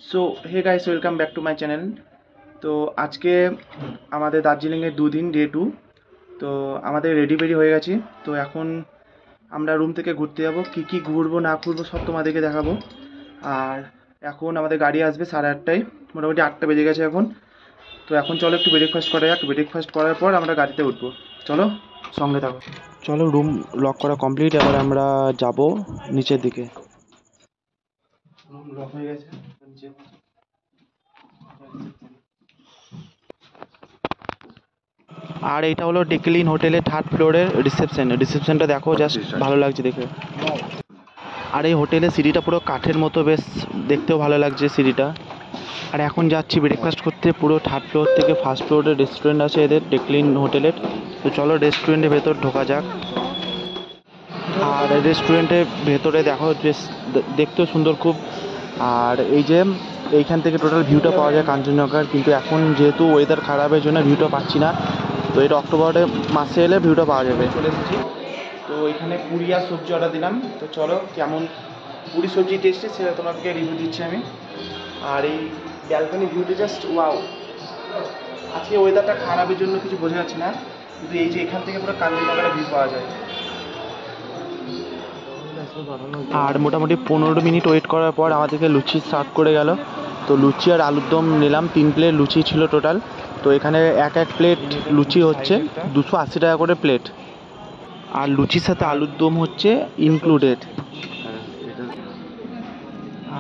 So hey guys, welcome back to my channel. তো আজকে আমাদের দার্জিলিংয়ের 2 দিন, ডে 2। তো আমাদের রেডি হয়ে গেছি। তো এখন আমরা রুম থেকে ঘুরতে যাব। কি ঘুরবো না ঘুরবো সব তোমাদেরকে দেখাবো। আর এখন আমাদের গাড়ি আসবে 8:30টায়, মোটামুটি 8টা বেজে গেছে এখন। তো এখন চলো একটু ব্রেকফাস্ট করা যাক। ব্রেকফাস্ট করার পর আমরা গাড়িতে উঠবো। চলো সঙ্গে থাকো। চলো, রুম লক করা কমপ্লিট। এবার আমরা যাব নিচের দিকে। রুম লক হয়ে গেছে। আর এটা হলো ডেকলিন হোটেলের 3rd ফ্লোরের রিসেপশনটা দেখো, জাস্ট ভালো লাগছে দেখে। আর এই হোটেলের সিঁড়িটা পুরো কাঠের মতো, বেশ দেখতেও ভালো লাগছে সিঁড়িটা। আর এখন যাচ্ছি ব্রেকফাস্ট করতে। পুরো 3rd ফ্লোর থেকে 1st ফ্লোরের রেস্টুরেন্ট আছে এদের ডেকলিন হোটেলের। তো চলো রেস্টুরেন্টের ভেতর ঢোকা যাক। আর রেস্টুরেন্টের ভেতরে দেখো বেশ দেখতেও সুন্দর খুব। আর এই যে এইখান থেকে টোটাল ভিউটা পাওয়া যায় কাঞ্চনজঙ্ঘার, কিন্তু এখন যেহেতু ওয়েদার খারাপের জন্য ভিউটা পাচ্ছি না। তো এটা অক্টোবরের মাসে এলে ভিউটা পাওয়া যাবে। চলে এসেছি। তো এখানে পুরি আর সবজি অর্ডার দিলাম। তো চলো কেমন পুরি সবজি টেস্টে সেটা তোমাকে রিভিউ দিচ্ছি আমি। আর এই ব্যালকনি ভিউটা জাস্ট ওয়াও। আজকে ওয়েদারটা খারাপের জন্য কিছু বোঝা যাচ্ছে না, কিন্তু এই যে এখান থেকে পুরো কাঞ্চনজঙ্ঘার ভিউ পাওয়া যায়। আর মোটামুটি 15 মিনিট ওয়েট করার পর আমাদেরকে লুচি সার্ভ করে গেল। তো লুচি আর আলুর দম নিলাম। 3 প্লেট লুচি ছিল টোটাল। তো এখানে এক প্লেট লুচি হচ্ছে 280 টাকা করে প্লেট। আর লুচির সাথে আলুর দম হচ্ছে ইনক্লুডেড।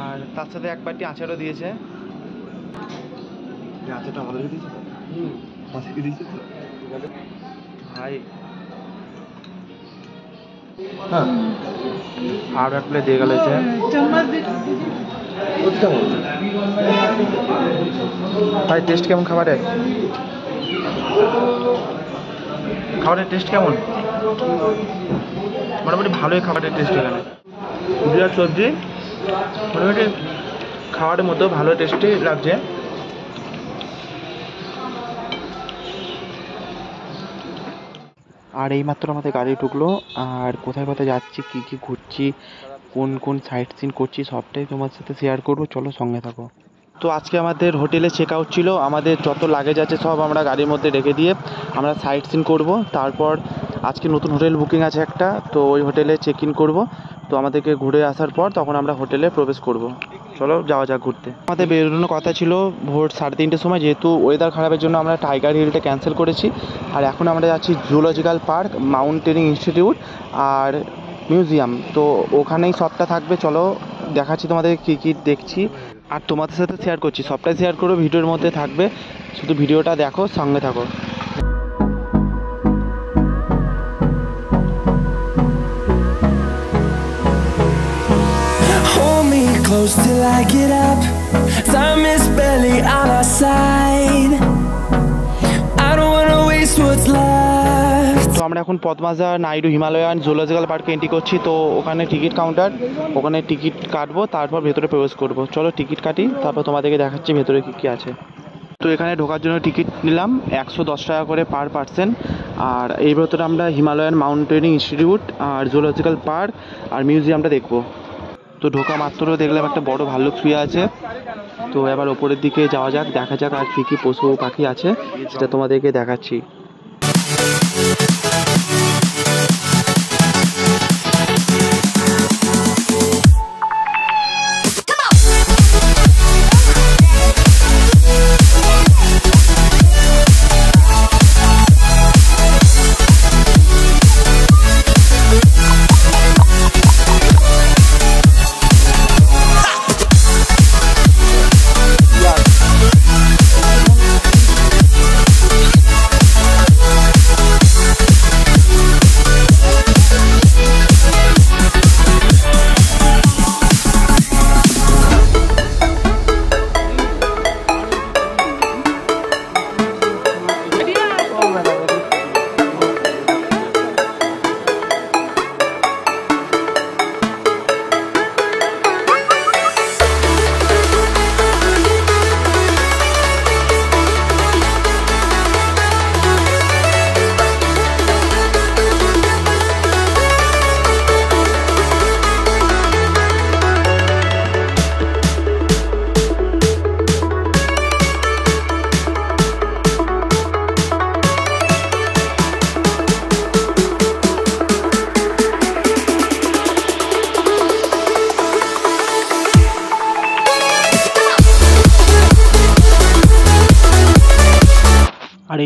আর তার সাথে এক বাটি আচারও দিয়েছে। আচারটা ভালো দিয়েছে ভাই। হ্যাঁ, আর এক প্লেট দিয়ে গেল। ভাই টেস্ট কেমন খাবারের? খাবারের টেস্ট কেমন? মোটামুটি ভালোই খাবারের টেস্ট এখানে। পুরি আর সবজি মোটামুটি খাবারের মতো ভালো টেস্টি লাগছে। আর এইমাত্র আমাদের গাড়ি ঢুকলো। আর কোথায় কোথায় যাচ্ছি, কী ঘুরছি, কোন সাইট সিন করছি সবটাই তোমার সাথে শেয়ার করবো। চলো সঙ্গে থাকো। তো আজকে আমাদের হোটেলে চেক আউট ছিল। আমাদের যত লাগেজ আছে সব আমরা গাড়ির মধ্যে রেখে দিয়ে আমরা সাইট সিন করবো। তারপর আজকে নতুন হোটেল বুকিং আছে একটা, তো ওই হোটেলে চেক ইন করবো। তো আমাদেরকে ঘুরে আসার পর তখন আমরা হোটেলে প্রবেশ করব। চলো যাওয়া যাক ঘুরতে। আমাদের বেরোনোর কথা ছিল ভোর 3:30টার সময়, যেহেতু ওয়েদার খারাপের জন্য আমরা টাইগার হিলটা ক্যান্সেল করেছি। আর এখন আমরা যাচ্ছি জুলজিক্যাল পার্ক, মাউন্টেনিং ইনস্টিটিউট আর মিউজিয়াম। তো ওখানেই সবটা থাকবে। চলো দেখাচ্ছি তোমাদের কী দেখছি আর তোমাদের সাথে শেয়ার করছি। সবটাই শেয়ার করো, ভিডিওর মধ্যে থাকবে। শুধু ভিডিওটা দেখো, সঙ্গে থাকো। Close till I get up. Time is barely on our side. I don't wanna waste what's left. তো আমরা এখন পদ্মাজা নাইডু হিমালয়ান জুলজিক্যাল পার্কে এন্ট্রি করছি। তো ওখানে টিকিট কাউন্টার, ওখানে টিকিট কাটবো, তারপর ভেতরে প্রবেশ করব। চলো টিকিট কাটি, তারপর তোমাদেরকে দেখাচ্ছি ভেতরে কী আছে। তো এখানে ঢোকার জন্য টিকিট নিলাম 110 টাকা করে পার পার্সন। আর এই ভেতরে আমরা হিমালয়ান মাউন্টেনিং ইনস্টিটিউট আর জুলজিক্যাল পার্ক আর মিউজিয়ামটা দেখবো। তো ঢোকা মাত্র দেখলাম একটা বড় ভাল্লুক শুয়ে আছে। তো এবার ওপরের দিকে যাওয়া যাক, দেখা যাক আর কী পশু পাখি আছে সেটা তোমাদেরকে দেখাচ্ছি।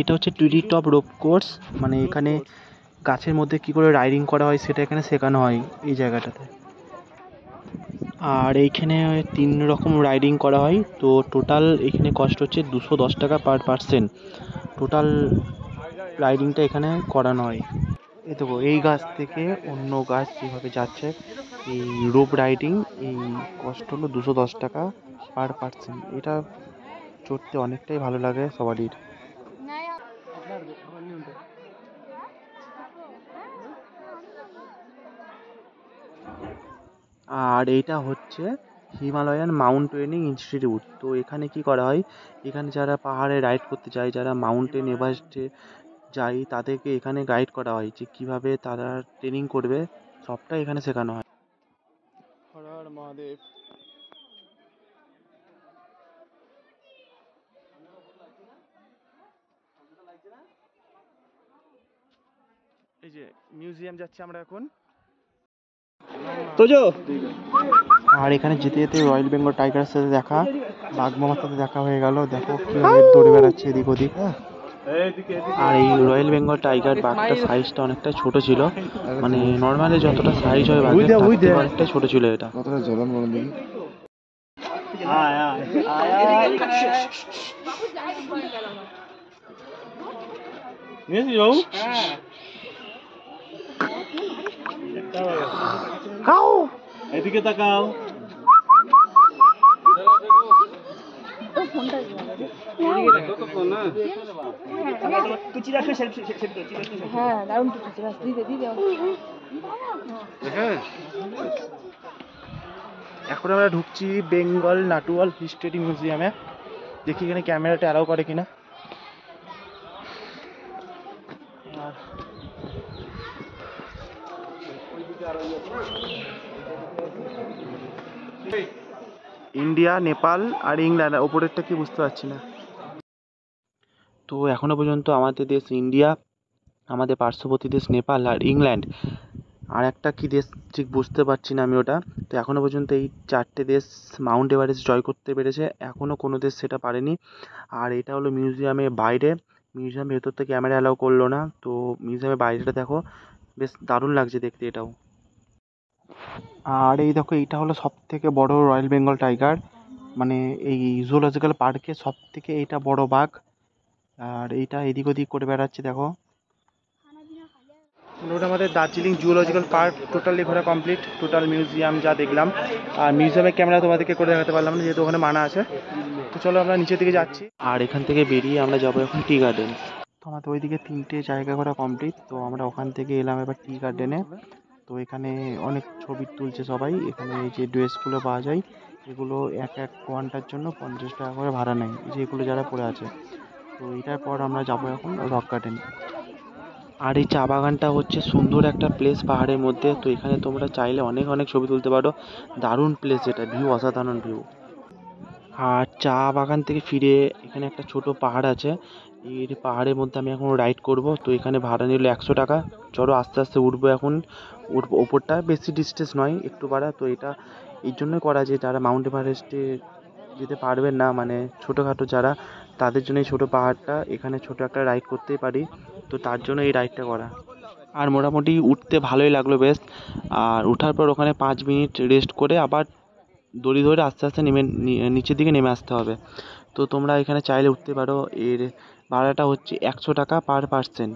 এটা হচ্ছে টিডি টপ রোপ কোর্স, মানে এখানে গাছের মধ্যে কি করে রাইডিং করা হয় সেটা এখানে শেখানো হয় এই জায়গাটাতে। আর এইখানে 3 রকম রাইডিং করা হয়। তো টোটাল এখানে কস্ট হচ্ছে 210 টাকা পার পার্সন। টোটাল রাইডিংটা এখানে করানো হয়। এই দেখো এই গাছ থেকে অন্য গাছ যেভাবে যাচ্ছে, এই রোপ রাইডিং, এই কস্ট হলো 210 টাকা পার পার্সন। এটা চড়তে অনেকটাই ভালো লাগে সবারই। আর এইটা হচ্ছে হিমালয়ান মাউন্টেনিং ইনস্টিটিউট। তো এখানে কি করা হয়, এখানে যারা পাহাড়ে রাইড করতে যায়, যারা মাউন্টেন এভারেস্টে যায়, তাদেরকে এখানে গাইড করা হয় যে কীভাবে তারা ট্রেনিং করবে, সবটা এখানে শেখানো হয়। হর হর মহাদেব। এই যে মিউজিয়াম যাচ্ছি আমরা এখন। আর এখানে যেতে যেতে রয়্যাল বেঙ্গল টাইগারের সাথে দেখা, বাঘ মামার সাথে দেখা হয়ে গেল। দেখো কিভাবে দৌড়ে বেড়াচ্ছে এদিক ওদিক। আর এই রয়্যাল বেঙ্গল টাইগার বাঘটা সাইজটা অনেকটা ছোট ছিল, মানে নর্মালি যতটা সাইজ হয় বাঘের তার থেকে অনেকটাই ছোট ছিল এটা। কতটা জ্বলন বলুন দেখি। এদিকে তাকাও। হ্যাঁ দারুণ টুকছে, দিদি দিদি এখন আমরা ঢুকছি বেঙ্গল নাটুয়াল হিস্টোরি মিউজিয়ামে। দেখি এখানে ক্যামেরাটা অ্যালাউ করে কিনা। ইন্ডিয়া, নেপাল আর ইংল্যান্ড, ওপরেরটা কি বুঝতে পারছি না। তো এখনো পর্যন্ত আমাদের দেশ ইন্ডিয়া, আমাদের পার্শ্ববর্তী দেশ নেপাল আর ইংল্যান্ড, আর একটা কি দেশ ঠিক বুঝতে পারছি না আমি ওটা। তো এখনো পর্যন্ত এই 4টে দেশ মাউন্ট এভারেস্ট জয় করতে পেরেছে, এখনো কোনো দেশ সেটা পারেনি। আর এটা হলো মিউজিয়ামের বাইরে, মিউজিয়ামের ভেতর থেকে ক্যামেরা অ্যালাউ করলো না। তো মিউজিয়ামের বাইরেটা দেখো, বেশ দারুণ লাগছে দেখতে এটাও। আর এই দেখো এইটা হলো সব থেকে বড় রয়্যাল বেঙ্গল টাইগার, মানে এই জুলজিক্যাল পার্কে সব থেকে এইটা বড় বাঘ। আর এইটা এদিক ওদিক করে বেড়াচ্ছে দেখো। ওটা আমাদের দার্জিলিং জুলজিক্যাল পার্ক টোটালি ঘোরা কমপ্লিট, টোটাল মিউজিয়াম যা দেখলাম। আর মিউজিয়ামের ক্যামেরা তোমাদেরকে করে দেখাতে পারলাম না, যেহেতু ওখানে মানা আছে। তো চলো আমরা নিচের দিকে যাচ্ছি। আর এখান থেকে বেরিয়ে আমরা যাবো এখন টি গার্ডেন। তো আমাদের ওইদিকে 3টে জায়গা ঘোরা কমপ্লিট। তো আমরা ওখান থেকে এলাম এবার টি গার্ডেনে। তো এখানে অনেক ছবি তুলছে সবাই। এখানে এই যে ড্রেসগুলো পাওয়া যায়, এগুলো এক ঘন্টার জন্য 50 টাকা করে ভাড়া নেয়, যেগুলো যারা পরে আছে। তো এটার পর আমরা যাবো এখন রক গার্ডেন। আর এই চা বাগানটা হচ্ছে সুন্দর একটা প্লেস পাহাড়ের মধ্যে। তো এখানে তোমরা চাইলে অনেক অনেক ছবি তুলতে পারো, দারুণ প্লেস, এটা ভিউ অসাধারণ ভিউ। আর চা বাগান থেকে ফিরে এখানে একটা ছোট পাহাড় আছে, এই পাহাড়ের মধ্যে আমি এখন রাইড করব। তো এখানে ভাড়া নিল 100 টাকা। চলো আস্তে আস্তে উঠবো, এখন উঠবো। ওপরটা বেশি ডিস্টেন্স নয়, একটু বাড়া। তো এটা এই জন্যই করা যে যারা মাউন্ট এভারেস্টে যেতে পারবেন না, মানে ছোটোখাটো যারা, তাদের জন্য এই ছোটো পাহাড়টা, এখানে ছোটো একটা রাইড করতেই পারি। তো তার জন্য এই রাইডটা করা। আর মোটামুটি উঠতে ভালোই লাগলো বেশ। আর ওঠার পর ওখানে 5 মিনিট রেস্ট করে আবার দড়ি ধরে আস্তে আস্তে নিচের দিকে নেমে আসতে হবে। তো তোমরা এখানে চাইলে উঠতে পারো। এর ভাড়াটা হচ্ছে 100 টাকা পার পার্সন।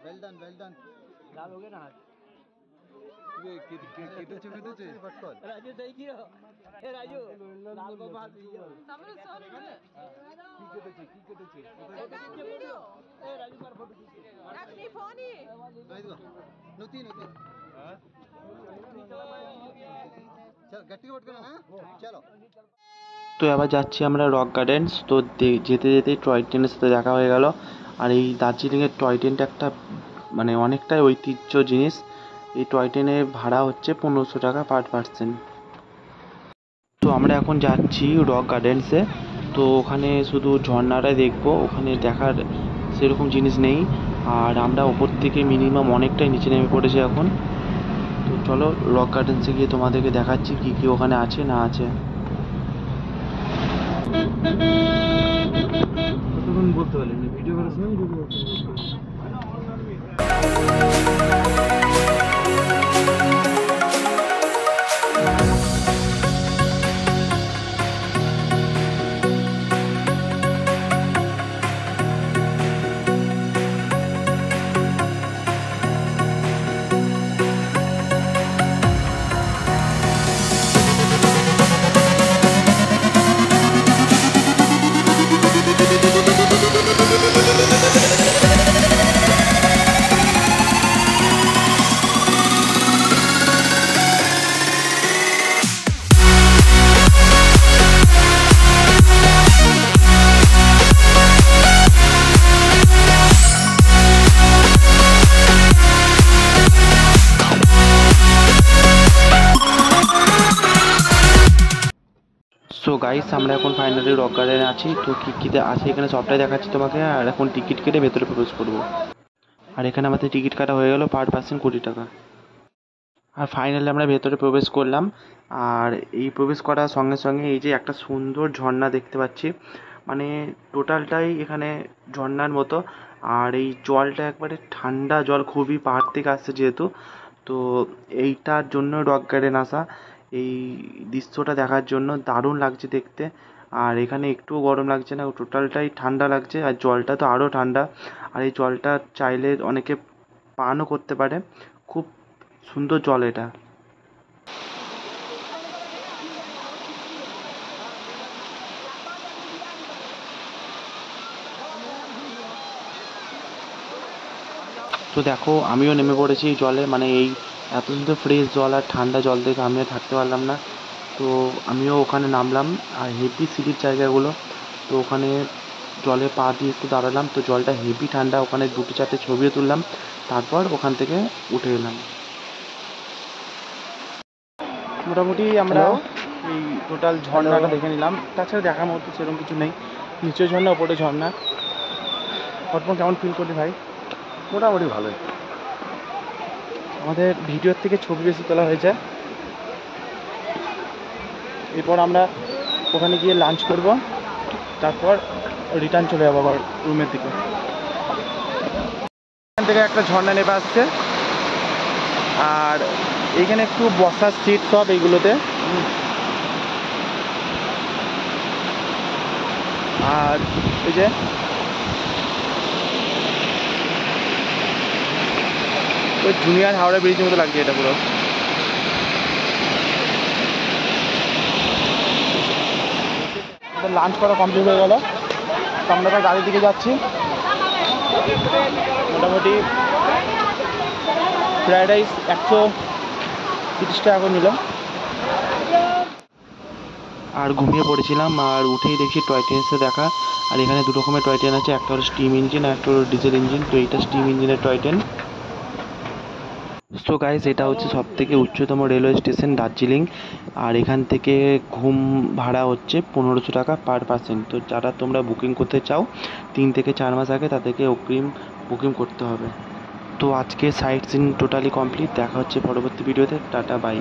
वेल डन लाल हो गया ना हाथ ये कितने चुके थे फटकल राजू दही की ए राजू लाल बाबा सामने सर की के ए राजू पर फोटो खींच फोन ही नोती चल गट्टी पटकना ना चलो। তো এবার যাচ্ছি আমরা রক গার্ডেন্স। তো যেতে যেতেই টয় ট্রেনের সাথে দেখা হয়ে গেল। আর এই দার্জিলিংয়ের টয় ট্রেনটা একটা মানে অনেকটাই ঐতিহ্য জিনিস। এই টয় ট্রেনের ভাড়া হচ্ছে 1500 টাকা পার পার্সন। তো আমরা এখন যাচ্ছি রক গার্ডেন্সে। তো ওখানে শুধু ঝর্ণাটাই দেখবো, ওখানে দেখার সেরকম জিনিস নেই। আর আমরা ওপর থেকে মিনিমাম অনেকটাই নিচে নেমে পড়েছি এখন। তো চলো রক গার্ডেন্সে গিয়ে তোমাদেরকে দেখাচ্ছি কী কী ওখানে আছে না আছে। বলতে পারলেন ভিডিও করার সময় সো গাইস, আমরা এখন ফাইনালি রক গার্ডেনে আছি। তো কী কী আছে এখানে সবটাই দেখাচ্ছি তোমাকে। আর এখন টিকিট কেটে ভেতরে প্রবেশ করবো। আর এখানে আমাদের টিকিট কাটা হয়ে গেল, পার পার্সন 20 টাকা। আর ফাইনালি আমরা ভেতরে প্রবেশ করলাম। আর এই প্রবেশ করার সঙ্গে সঙ্গে এই যে একটা সুন্দর ঝর্ণা দেখতে পাচ্ছি, মানে টোটালটাই এখানে ঝর্ণার মতো। আর এই জলটা একবারে ঠান্ডা জল, খুবই পাহাড় থেকে আসছে যেহেতু। তো এইটার জন্য রক গার্ডেন আসা, এই দৃশ্যটা দেখার জন্য। দারুণ লাগছে দেখতে। আর এখানে একটুও গরম লাগছে না, টোটালটাই ঠান্ডা লাগছে। আর জলটা তো আরও ঠান্ডা। আর এই জলটা চাইলে অনেকে পানও করতে পারে। খুব সুন্দর জল এটা। তো দেখো আমিও নেমে পড়েছি এই জলে, মানে এই এত সুন্দর ফ্রেশ জল আর ঠান্ডা জল দেখে আমিও থাকতে পারলাম না। তো আমিও ওখানে নামলাম। আর হেভি সিঁড়ির জায়গাগুলো। তো ওখানে জলে পা দিয়ে একটু দাঁড়ালাম। তো জলটা হেভি ঠান্ডা, ওখানে 2-4টে ছবিও তুললাম। তারপর ওখান থেকে উঠে এলাম। মোটামুটি আমরা এই টোটাল ঝর্ণাটা দেখে নিলাম। তাছাড়া দেখার মতো সেরকম কিছু নেই। নিচে ঝর্ণা, ওপরে ঝর্ণা। অর্পণ কেমন ফিল করলি ভাই? মোটামুটি ভালোই। আমাদের ভিডিওর থেকে ছবি বেশি তোলা হয়েছে। এরপর আমরা ওখানে গিয়ে লাঞ্চ করব, তারপর রিটার্ন চলে যাবো আবার রুমের দিকে। এখান থেকে একটা ঝর্ণা নেমে আসছে। আর এইখানে একটু বসার সিট সব এইগুলোতে। আর এই যে ওই জুনিয়র হাওড়া ব্রিজের মতো লাগছে এটা পুরো। লাঞ্চ করা কমপ্লিট হয়ে গেল। তো আমরা এবার গাড়ির দিকে যাচ্ছি। মোটামুটি ফ্রাইড রাইস 130 টাকা করে নিল। আর ঘুমিয়ে পড়েছিলাম। আর উঠেই দেখি টয় ট্রেনসে দেখা। আর এখানে 2 রকমের টয় ট্রেন আছে, একটা হলো স্টিম ইঞ্জিন আর একটা হলো ডিজেল ইঞ্জিন। তো এইটা স্টিম ইঞ্জিনের টয় ট্রেন। সো গাইস, এটা হচ্ছে সবথেকে উচ্চতম রেলওয়ে স্টেশন দার্জিলিং। আর এখান থেকে ঘুম ভাড়া হচ্ছে 1500 টাকা পার পার্সন। তো যারা তোমরা বুকিং করতে চাও 3 থেকে 4 মাস আগে, তাদেরকে অগ্রিম বুকিং করতে হবে। তো আজকে সাইট সিন টোটালি কমপ্লিট। দেখা হচ্ছে পরবর্তী ভিডিওতে। Tata, by.